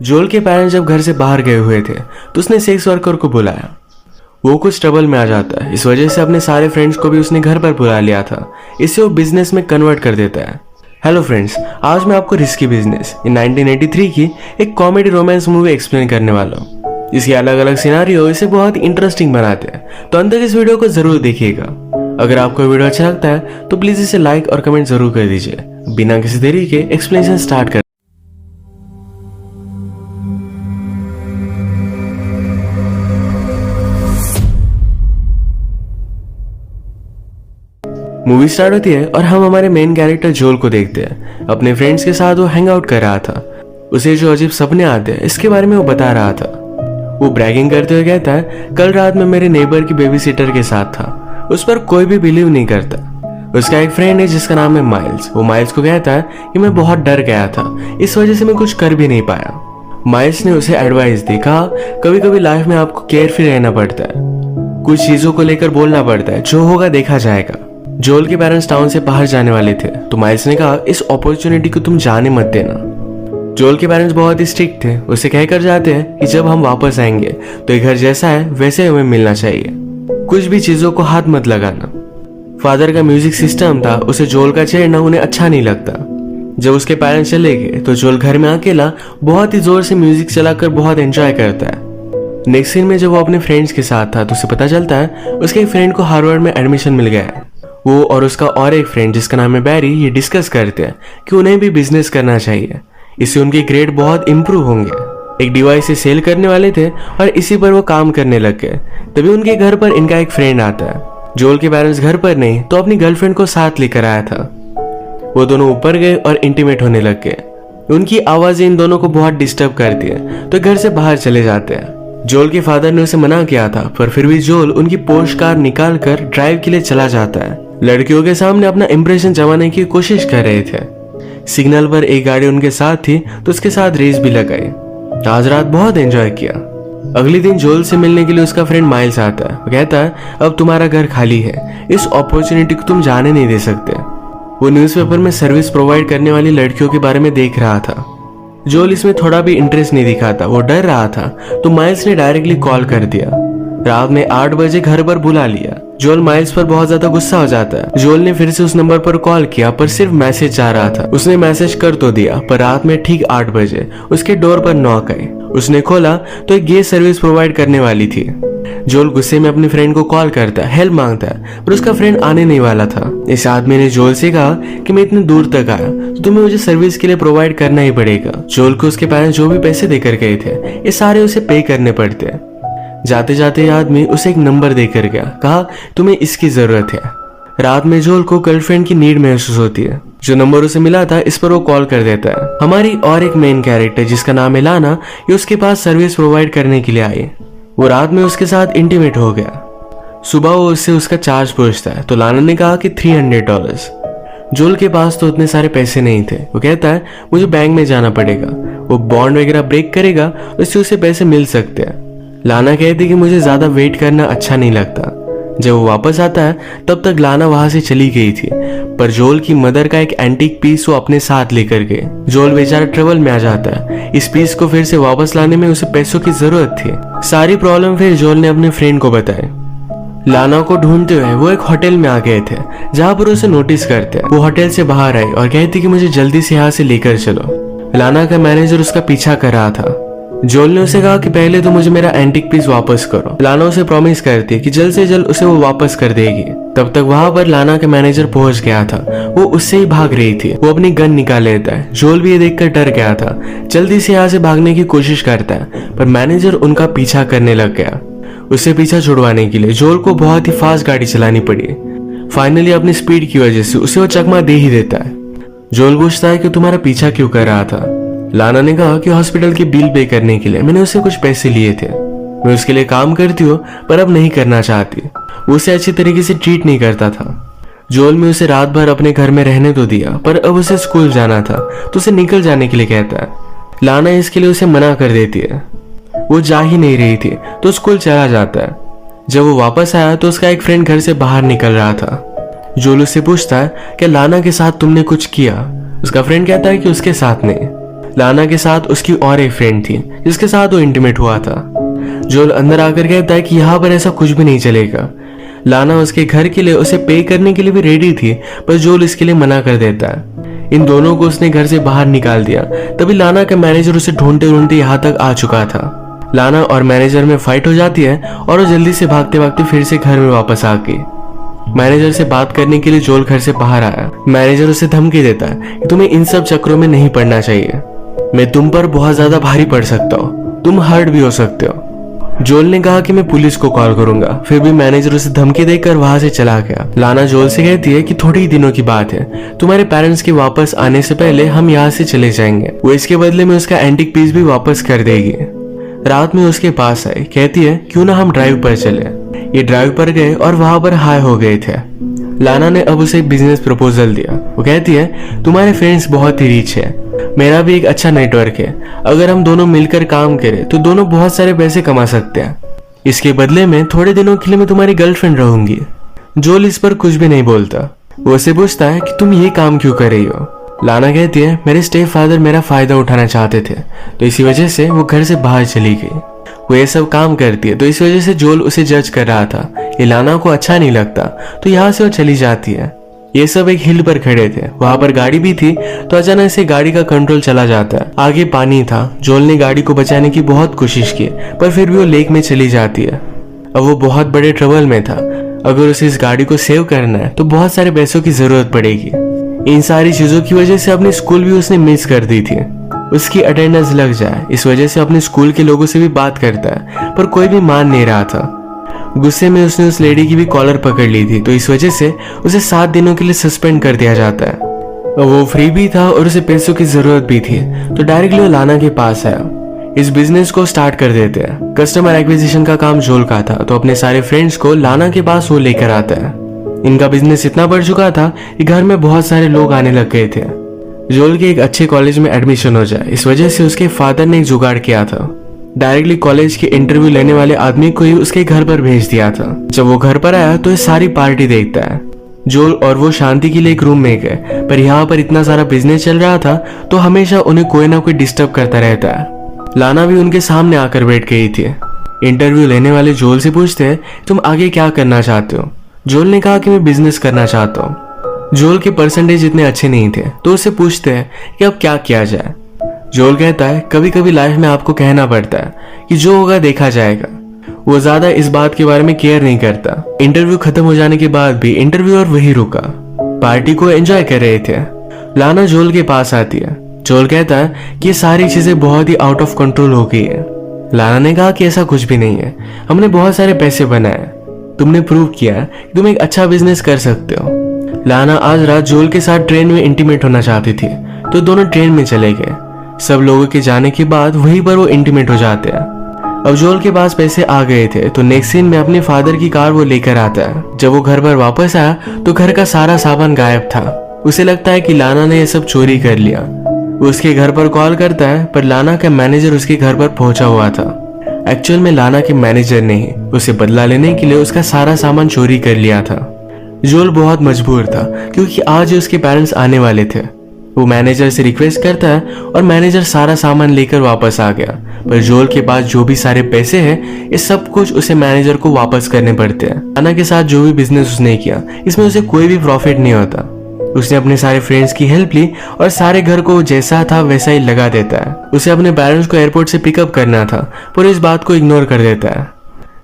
जोल के पेरेंट्स जब घर से बाहर गए हुए थे तो उसने सेक्स वर्कर को बुलाया। वो कुछ ट्रबल में आ जाता है, इस वजह से अपने सारे फ्रेंड्स को भी उसने घर पर बुला लिया था। इससे वो बिजनेस में कन्वर्ट कर देता है। हेलो फ्रेंड्स, आज मैं आपको रिस्की बिजनेस इन 1983 की एक कॉमेडी रोमांस मूवी एक्सप्लेन करने वाला हूँ। इसके अलग अलग सिनारियो इसे बहुत इंटरेस्टिंग बनाते हैं, तो अंत तक इस वीडियो को जरूर देखिएगा। अगर आपको वीडियो अच्छा लगता है तो प्लीज इसे लाइक और कमेंट जरूर कर दीजिए। बिना किसी देरी के एक्सप्लेनेशन स्टार्ट कर। मूवी स्टार्ट होती है और हम हमारे मेन कैरेक्टर जोल को देखते हैं। अपने फ्रेंड्स के साथ वो हैंग आउट कर रहा था। उसे जो अजीब सपने आते हैं इसके बारे में वो बता रहा था। वो ब्रैगिंग करते हुए कहता है, कल रात में मेरे नेबर की बेबी सिटर के साथ था। उस पर कोई भी बिलीव नहीं करता। उसका एक फ्रेंड है जिसका नाम है माइल्स। वो माइल्स को कहता है कि मैं बहुत डर गया था, इस वजह से मैं कुछ कर भी नहीं पाया। माइल्स ने उसे एडवाइस दी, कहा कभी कभी लाइफ में आपको केयरफुल रहना पड़ता है, कुछ चीजों को लेकर बोलना पड़ता है, जो होगा देखा जाएगा। जोल के पेरेंट्स टाउन से बाहर जाने वाले थे तो माइल्स ने कहा, इस अपॉर्चुनिटी को तुम जाने मत देना। जोल के पेरेंट्स बहुत ही स्ट्रिक्ट थे। उसे कहकर जाते हैं कि जब हम वापस आएंगे तो ये घर जैसा है वैसे हमें मिलना चाहिए, कुछ भी चीजों को हाथ मत लगाना। फादर का म्यूजिक सिस्टम था, उसे जोल का छेड़ना उन्हें अच्छा नहीं लगता। जब उसके पेरेंट्स चले गए तो जोल घर में अकेला बहुत ही जोर से म्यूजिक चलाकर बहुत एंजॉय करता है। नेक्स्ट सीन में जब वो अपने फ्रेंड्स के साथ था तो उसे पता चलता है उसके एक फ्रेंड को हार्वर्ड में एडमिशन मिल गया है। वो और उसका और एक फ्रेंड जिसका नाम है बैरी ये डिस्कस करते हैं कि उन्हें भी बिजनेस करना चाहिए, इससे उनके ग्रेड बहुत इंप्रूव होंगे। एक डिवाइस से सेल करने वाले थे और इसी पर वो काम करने लग गए। तभी उनके घर पर इनका एक फ्रेंड आता है। जोल के पेरेंट्स घर पर नहीं तो अपनी गर्लफ्रेंड को साथ लेकर आया था। वो दोनों ऊपर गए और इंटीमेट होने लग गए। उनकी आवाजें इन दोनों को बहुत डिस्टर्ब करती है तो घर से बाहर चले जाते हैं। जोल के फादर ने उसे मना किया था, पर फिर भी जोल उनकी पोर्श कार निकाल कर ड्राइव के लिए चला जाता है। लड़कियों के सामने अपना इंप्रेशन जमाने की कोशिश कर रहे थे। सिग्नल पर एक गाड़ी उनके साथ थी तो उसके साथ रेस भी लगाई। आज रात बहुत एंजॉय किया। अगले दिन जोल से मिलने के लिए उसका फ्रेंड माइल्स आता है। वो कहता है, अब तुम्हारा घर खाली है, इस अपॉर्चुनिटी को तुम जाने नहीं दे सकते। वो न्यूज़पेपर में सर्विस प्रोवाइड करने वाली लड़कियों के बारे में देख रहा था। जोल इसमें थोड़ा भी इंटरेस्ट नहीं दिखाता, वो डर रहा था तो माइल्स ने डायरेक्टली कॉल कर दिया। रात में 8 बजे घर पर बुला लिया। जोल माइल्स पर बहुत ज्यादा गुस्सा हो जाता है। जोल ने फिर से उस नंबर पर कॉल किया पर सिर्फ मैसेज जा रहा था। उसने मैसेज कर तो दिया पर रात में ठीक 8 बजे उसके डोर पर नॉक आई। उसने खोला तो एक गैस सर्विस प्रोवाइड करने वाली थी। जोल गुस्से में अपने फ्रेंड को कॉल करता है, हेल्प मांगता है, पर उसका फ्रेंड आने नहीं वाला था। इस आदमी ने जोल से कहा कि मैं इतने दूर तक आया तो तुम्हें मुझे सर्विस के लिए प्रोवाइड करना ही पड़ेगा। जोल को उसके पेरेंट्स जो भी पैसे देकर गए थे ये सारे उसे पे करने पड़ते हैं। जाते जाते आदमी उसे एक नंबर देकर गया, कहा तुम्हें इसकी जरूरत है। रात में जोल को गर्लफ्रेंड की नीड महसूस होती है। जो नंबर उसे मिला था इस पर वो कॉल कर देता है। हमारी और एक मेन कैरेक्टर जिसका नाम है लाना, ये उसके पास सर्विस प्रोवाइड करने के लिए आई। वो रात में उसके साथ इंटीमेट हो गया। सुबह वो उससे उसका चार्ज पूछता है तो लाना ने कहा कि $300। जोल के पास तो उतने सारे पैसे नहीं थे। वो कहता है मुझे बैंक में जाना पड़ेगा, वो बॉन्ड वगैरह ब्रेक करेगा तो इससे उसे पैसे मिल सकते हैं। लाना कहती कि मुझे ज्यादा वेट करना अच्छा नहीं लगता। जब वो वापस आता है तब तक लाना वहां से चली गई थी, पर जोल की मदर का एक एंटीक पीस वो अपने साथ लेकर गए। जोल बेचारा ट्रबल में आ जाता है। इस पीस को फिर से वापस लाने में उसे पैसों की जरूरत थी। सारी प्रॉब्लम फिर जोल ने अपने फ्रेंड को बताई। लाना को ढूंढते हुए वो एक होटल में आ गए थे जहां पर उसे नोटिस करते हैं। वो होटल से बाहर आई और कहती कि मुझे जल्दी से यहाँ से लेकर चलो। लाना का मैनेजर उसका पीछा कर रहा था। जोल ने उसे कहा कि पहले तो मुझे मेरा एंटीक पीस वापस करो। लाना उसे प्रॉमिस करती है कि जल्द से जल्द उसे वो वापस कर देगी। तब तक वहां पर लाना का मैनेजर पहुंच गया था। वो उससे ही भाग रही थी। वो अपनी गन निकाल लेता है। जोल भी ये देखकर डर गया था, जल्दी से यहाँ से भागने की कोशिश करता है, पर मैनेजर उनका पीछा करने लग गया। उससे पीछा छुड़वाने के लिए जोल को बहुत ही फास्ट गाड़ी चलानी पड़ी। फाइनली अपनी स्पीड की वजह से उसे वो चकमा दे ही देता है। जोल पूछता है कि तुम्हारा पीछा क्यों कर रहा था। लाना ने कहा कि हॉस्पिटल की बिल पे करने के लिए मैंने उससे कुछ पैसे लिए थे। मैं उसके लिए काम करती हूँ पर अब नहीं करना चाहती। वो उसे अच्छी तरीके से ट्रीट नहीं करता था। जोल में उसे रात भर अपने घर में रहने तो दिया, पर अब उसे स्कूल जाना था तो उसे निकल जाने के लिए कहता है। लाना इसके लिए उसे मना कर देती है। वो जा ही नहीं रही थी तो स्कूल चला जाता है। जब वो वापस आया तो उसका एक फ्रेंड घर से बाहर निकल रहा था। जोल उससे पूछता है कि लाना के साथ तुमने कुछ किया। उसका फ्रेंड कहता है कि उसके साथ नहीं। लाना के साथ उसकी और एक फ्रेंड थी जिसके साथ वो इंटीमेट हुआ था। जोल अंदर आकर कहता है कि यहाँ पर ऐसा कुछ भी नहीं चलेगा। लाना उसके घर के लिए उसे पे करने के लिए भी रेडी थी, पर जोल इसके लिए मना कर देता है। इन दोनों को उसने घर से बाहर निकाल दिया। तभी लाना का मैनेजर उसे ढूंढते ढूंढते यहाँ तक आ चुका था। लाना और मैनेजर में फाइट हो जाती है और वो जल्दी से भागते भागते फिर से घर में वापस आ गई। मैनेजर से बात करने के लिए जोल घर से बाहर आया। मैनेजर उसे धमकी देता है कि तुम्हें इन सब चक्करों में नहीं पड़ना चाहिए, मैं तुम पर बहुत ज्यादा भारी पड़ सकता हूँ, तुम हर्ट भी हो सकते हो। जोल ने कहा कि मैं पुलिस को कॉल करूंगा, फिर भी मैनेजर उसे धमकी देकर वहां से चला गया। लाना जोल से कहती है कि थोड़ी ही दिनों की बात है, तुम्हारे पेरेंट्स के वापस आने से पहले हम यहाँ से चले जाएंगे। वो इसके बदले में उसका एंटीक पीस भी वापस कर देगी। रात में उसके पास आई, कहती है क्यों ना हम ड्राइव पर चले। ये ड्राइव पर गए और वहां पर हाई हो गए थे। लाना ने अब उसे एक बिजनेस प्रपोजल दिया। वो कहती है तुम्हारे फ्रेंड्स बहुत ही रिच है, मेरा भी एक अच्छा नेटवर्क है, अगर हम दोनों मिलकर काम करें तो दोनों बहुत सारे पैसे कमा सकते हैं। इसके बदले में थोड़े दिनों के लिए मैं तुम्हारी गर्लफ्रेंड रहूंगी। जोल इस पर कुछ भी नहीं बोलता। वो उसे पूछता है कि तुम ये काम क्यों कर रही हो। लाना कहती है मेरे स्टेप फादर मेरा फायदा उठाना चाहते थे, तो इसी वजह से वो घर से बाहर चली गई। वो ये सब काम करती है, तो इस वजह से जोल उसे जज कर रहा था। ये लाना को अच्छा नहीं लगता, तो यहाँ से वो चली जाती है। ये सब एक हिल पर खड़े थे, वहां पर गाड़ी भी थी, तो अचानक से गाड़ी का कंट्रोल चला जाता है। आगे पानी था। जोल ने गाड़ी को बचाने की बहुत कोशिश की, पर फिर भी वो लेक में चली जाती है। अब वो बहुत बड़े ट्रबल में था। अगर उसे इस गाड़ी को सेव करना है तो बहुत सारे पैसों की जरूरत पड़ेगी। इन सारी चीजों की वजह से अपनी स्कूल भी उसने मिस कर दी थी। उसकी अटेंडेंस लग जाए, इस वजह से अपने स्कूल के लोगों से भी बात करता है, पर कोई भी मान नहीं रहा था। गुस्से में उसने उस लेडी की भी कॉलर पकड़ ली थी, तो इस वजह से उसे 7 दिनों के लिए सस्पेंड कर दिया जाता है। वो फ्री भी था और उसे पैसों की जरूरत भी थी, तो डायरेक्टली वो लाना के पास आया। इस बिजनेस को स्टार्ट कर देते हैं। कस्टमर एक्विजिशन का काम जोल का था, तो अपने सारे फ्रेंड्स को लाना के पास वो लेकर आता है। इनका बिजनेस इतना बढ़ चुका था कि घर में बहुत सारे लोग आने लग गए थे। जोल के एक अच्छे कॉलेज में एडमिशन हो जाए, इस वजह से उसके फादर ने एक जुगाड़ किया था। डायरेक्टली कॉलेज के इंटरव्यू लेने वाले आदमी को ही उसके घर पर भेज दिया था। जब वो घर पर आया तो ये सारी पार्टी देखता है। जोल और वो शांति के लिए एक रूम में गए, पर यहाँ पर इतना सारा बिजनेस चल रहा था, तो हमेशा उन्हें कोई ना कोई डिस्टर्ब करता रहता है। लाना भी उनके सामने आकर बैठ गई थी। इंटरव्यू लेने वाले जोल से पूछते हैं तुम आगे क्या करना चाहते हो। जोल ने कहा कि मैं बिजनेस करना चाहता हूँ। जोल के परसेंटेज इतने अच्छे नहीं थे, तो उससे पूछते हैं कि अब क्या किया जाए। जोल कहता है कभी कभी लाइफ में आपको कहना पड़ता है कि जो होगा देखा जाएगा। वो ज्यादा इस बात के बारे में केयर नहीं करता। इंटरव्यू खत्म हो जाने के बाद भी इंटरव्यूअर वही रुका, पार्टी को एंजॉय कर रहे थे। लाना जोल के पास आती है। जोल कहता है कि ये सारी चीजें बहुत ही आउट ऑफ कंट्रोल हो गई है। लाना ने कहा कि ऐसा कुछ भी नहीं है, हमने बहुत सारे पैसे बनाए, तुमने प्रूव किया कि तुम एक अच्छा बिजनेस कर सकते हो। लाना आज रात जोल के साथ ट्रेन में इंटीमेट होना चाहती थी, तो दोनों ट्रेन में चले गए। सब लोगों के जाने के बाद वहीं पर वो इंटीमेट हो जाते हैं। अब जोल के पास पैसे आ गए थे, तो नेक्स्ट सीन में अपने फादर की कार वो लेकर आता है। जब वो घर पर वापस आया तो घर का सारा सामान गायब था। उसे लगता है कि लाना ने ये सब चोरी कर लिया। वो उसके घर पर कॉल करता है, पर लाना का मैनेजर उसके घर पर पहुंचा हुआ था। एक्चुअल में लाना के मैनेजर ने ही उसे बदला लेने के लिए उसका सारा सामान चोरी कर लिया था। जोल बहुत मजबूर था, क्योंकि आज उसके पेरेंट्स आने वाले थे। वो मैनेजर से रिक्वेस्ट करता है और मैनेजर सारा सामान लेकर वापस आ गया। पर जोल के पास जो भी सारे पैसे हैं, ये सब कुछ उसे मैनेजर को वापस करने पड़ते हैं। लाना के साथ जो भी बिजनेस उसने किया, इसमें उसे कोई भी प्रॉफिट नहीं होता। उसने अपने सारे फ्रेंड्स की हेल्प ली और सारे घर को जैसा था वैसा ही लगा देता है। उसे अपने पेरेंट्स को एयरपोर्ट से पिकअप करना था, पर इस बात को इग्नोर कर देता है।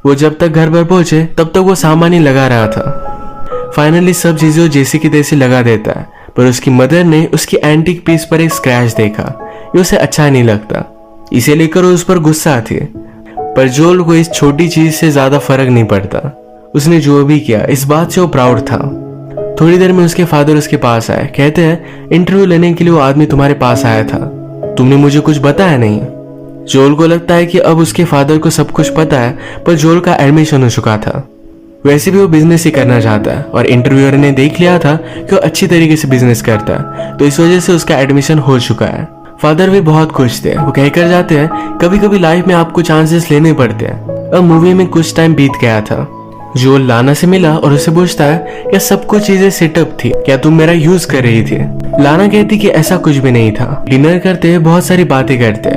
वो जब तक घर पर पहुंचे तब तक वो सामान ही लगा रहा था। फाइनली सब चीजें जैसी की तैसी लगा देता है, पर उसकी मदर ने उसकी एंटीक पीस पर एक स्क्रैच देखा। ये उसे अच्छा नहीं लगता, इसे लेकर वो उस पर गुस्सा आती है। पर जोल को इस छोटी चीज से ज्यादा फर्क नहीं पड़ता। उसने जो भी किया इस बात से वो प्राउड था। थोड़ी देर में उसके फादर उसके पास आए। कहते हैं इंटरव्यू लेने के लिए वो आदमी तुम्हारे पास आया था, तुमने मुझे कुछ बताया नहीं। जोल को लगता है कि अब उसके फादर को सब कुछ पता है, पर जोल का एडमिशन हो चुका था। वैसे भी वो बिजनेस ही करना चाहता है, और इंटरव्यूअर ने देख लिया था कि वो अच्छी तरीके से बिजनेस करता है, तो इस वजह से उसका एडमिशन हो चुका है। फादर भी बहुत खुश थे। वो कहकर जाते हैं कभी कभी लाइफ में आपको चांसेस लेने पड़ते हैं। अब मूवी में कुछ टाइम बीत गया था। जोल लाना से मिला और उसे पूछता है क्या सब कुछ चीजें सेटअप थी, क्या तुम मेरा यूज कर रही थी। लाना कहती कि ऐसा कुछ भी नहीं था। डिनर करते बहुत सारी बातें करते,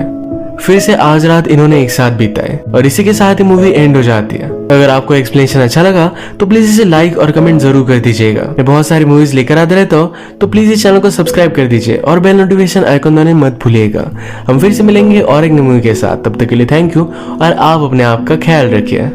फिर से आज रात इन्होंने एक साथ बिताए और इसी के साथ ही मूवी एंड हो जाती है। अगर आपको एक्सप्लेनेशन अच्छा लगा तो प्लीज इसे लाइक और कमेंट जरूर कर दीजिएगा। मैं बहुत सारी मूवीज लेकर आता रहता हूँ, तो प्लीज इस चैनल को सब्सक्राइब कर दीजिए और बेल नोटिफिकेशन आइकन दबाना मत भूलिएगा। हम फिर से मिलेंगे और एक नई मूवी के साथ, तब तक के लिए थैंक यू और आप अपने आप का ख्याल रखिए।